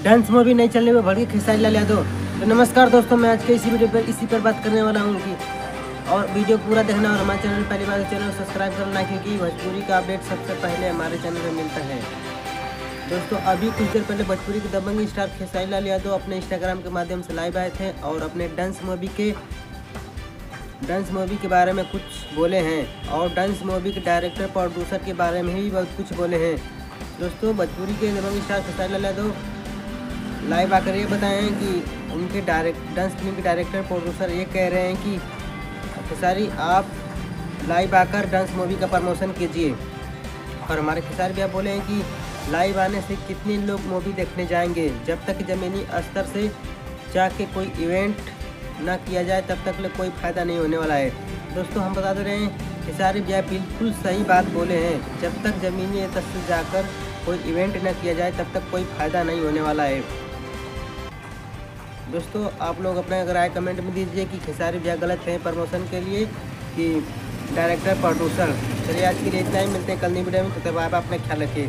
Dance movie नहीं चलने में भड़के खेसारी लाल यादव। तो नमस्कार दोस्तों, मैं आज के इसी वीडियो पर इसी पर बात करने वाला हूँ कि और वीडियो पूरा देखना और हमारे चैनल पहली बार चैनल सब्सक्राइब करना, क्योंकि भोजपुरी का अपडेट सबसे पहले हमारे चैनल पर मिलता है। दोस्तों, अभी कुछ देर पहले भोजपुरी के दबंग स्टार खेसारी लाल यादव अपने इंस्टाग्राम के माध्यम से लाइव आए थे और अपने डांस मूवी के बारे में कुछ बोले हैं और डांस मूवी के डायरेक्टर प्रोड्यूसर के बारे में भी बहुत कुछ बोले हैं। दोस्तों, भोजपुरी के दबंग स्टार खेसारी लाल यादव लाइव आकर ये बताएं हैं कि उनके डांस फिल्म के डायरेक्टर प्रोड्यूसर ये कह रहे हैं कि खेसारी आप लाइव आकर डांस मूवी का प्रमोशन कीजिए। और हमारे खेसारी भैया बोले हैं कि लाइव आने से कितने लोग मूवी देखने जाएंगे, जब तक ज़मीनी स्तर से जाके कोई इवेंट ना किया जाए तब तक कोई फ़ायदा नहीं होने वाला है। दोस्तों, हम बता दे रहे हैं खेसारी भैया बिल्कुल सही बात बोले हैं। जब तक ज़मीनी स्तर से जाकर कोई इवेंट ना किया जाए तब तक कोई फ़ायदा नहीं होने वाला है। दोस्तों, आप लोग अपना राय कमेंट में दीजिए कि खेसारी भैया गलत हैं प्रमोशन के लिए कि डायरेक्टर प्रोड्यूसर। चलिए आज के लिए इतना ही, मिलते हैं कल नई वीडियो में। तो तब आप अपना ख्याल रखिए।